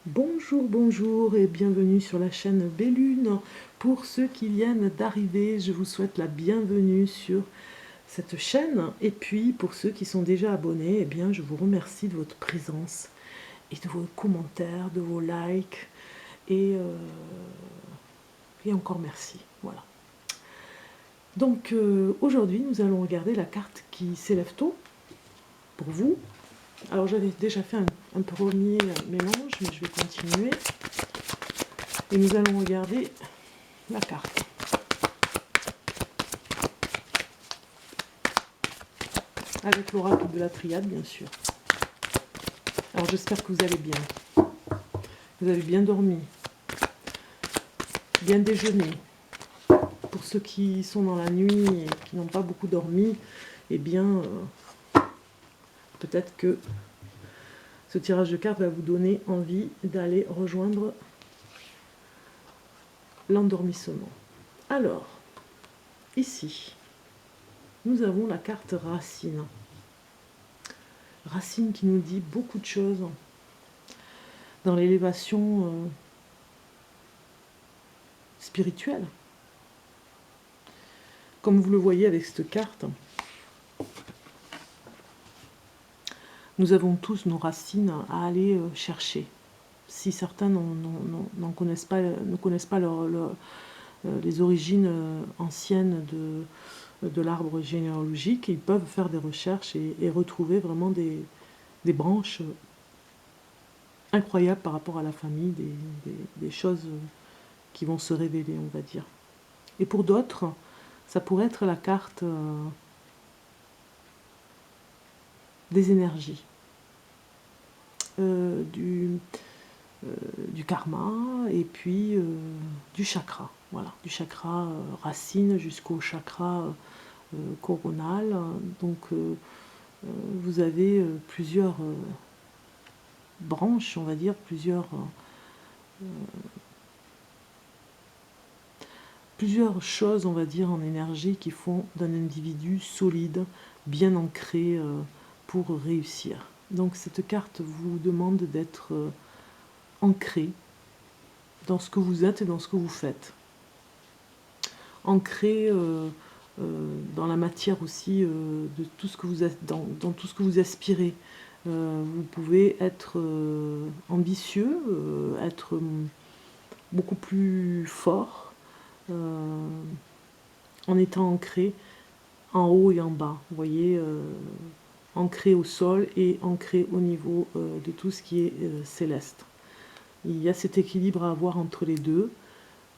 Bonjour, bonjour et bienvenue sur la chaîne Bellune. Pour ceux qui viennent d'arriver, je vous souhaite la bienvenue sur cette chaîne. Et puis pour ceux qui sont déjà abonnés, eh bien, je vous remercie de votre présence et de vos commentaires, de vos likes. Et, encore merci. Voilà. Donc aujourd'hui, nous allons regarder la carte qui s'élève tôt pour vous. Alors j'avais déjà fait un premier mélange, mais je vais continuer. Et nous allons regarder la carte. Avec l'oracle de la triade, bien sûr. Alors j'espère que vous allez bien. Vous avez bien dormi. Bien déjeuné. Pour ceux qui sont dans la nuit et qui n'ont pas beaucoup dormi, eh bien, peut-être que ce tirage de cartes va vous donner envie d'aller rejoindre l'endormissement. Alors, ici, nous avons la carte Racine. Racine qui nous dit beaucoup de choses dans l'élévation spirituelle. Comme vous le voyez avec cette carte, nous avons tous nos racines à aller chercher. Si certains ne connaissent pas les origines anciennes de l'arbre généalogique, ils peuvent faire des recherches et retrouver vraiment des branches incroyables par rapport à la famille, des choses qui vont se révéler, on va dire. Et pour d'autres, ça pourrait être la carte des énergies, du karma et puis du chakra. Voilà, du chakra racine jusqu'au chakra coronal. Donc vous avez plusieurs branches, on va dire, plusieurs choses, on va dire, en énergie qui font d'un individu solide, bien ancré pour réussir. Donc cette carte vous demande d'être ancré dans ce que vous êtes et dans ce que vous faites. Ancré dans la matière aussi de tout ce que vous êtes, dans tout ce que vous aspirez. Vous pouvez être ambitieux, être beaucoup plus fort en étant ancré en haut et en bas. Vous voyez, ancré au sol et ancré au niveau de tout ce qui est céleste. Il y a cet équilibre à avoir entre les deux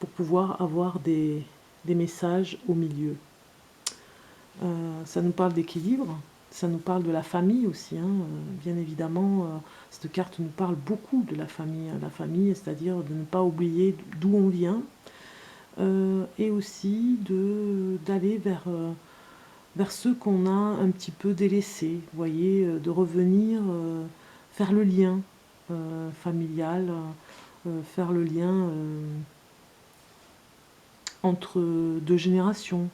pour pouvoir avoir des messages au milieu. Ça nous parle d'équilibre, ça nous parle de la famille aussi, hein. Bien évidemment, cette carte nous parle beaucoup de la famille, c'est-à-dire de ne pas oublier d'où on vient, et aussi d'aller vers ceux qu'on a un petit peu délaissés, vous voyez, de revenir faire le lien familial, faire le lien entre deux générations.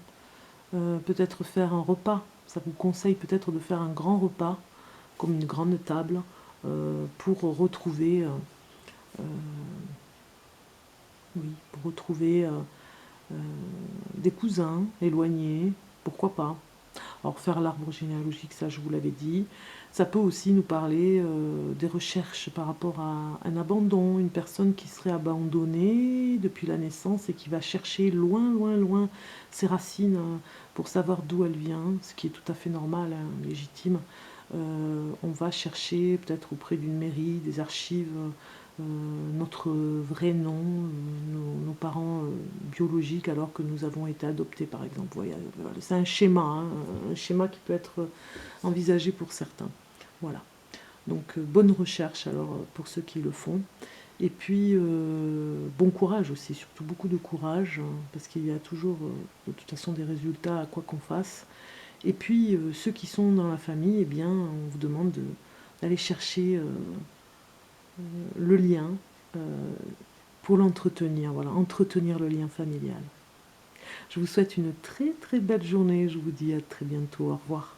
Peut-être faire un repas. Ça vous conseille peut-être de faire un grand repas, comme une grande table, pour retrouver, oui, pour retrouver des cousins éloignés, pourquoi pas. Alors faire l'arbre généalogique, ça je vous l'avais dit. Ça peut aussi nous parler des recherches par rapport à un abandon, une personne qui serait abandonnée depuis la naissance et qui va chercher loin, loin, loin ses racines pour savoir d'où elle vient, ce qui est tout à fait normal, hein, légitime. On va chercher peut-être auprès d'une mairie, des archives, notre vrai nom, nos parents biologiques alors que nous avons été adoptés par exemple. Voilà, c'est un schéma, hein, un schéma qui peut être envisagé pour certains. Voilà. Donc bonne recherche alors pour ceux qui le font. Et puis bon courage aussi, surtout beaucoup de courage, hein, parce qu'il y a toujours de toute façon des résultats à quoi qu'on fasse. Et puis ceux qui sont dans la famille, eh bien on vous demande d'aller chercher le lien pour l'entretenir, voilà, entretenir le lien familial. Je vous souhaite une très très belle journée, je vous dis à très bientôt, au revoir.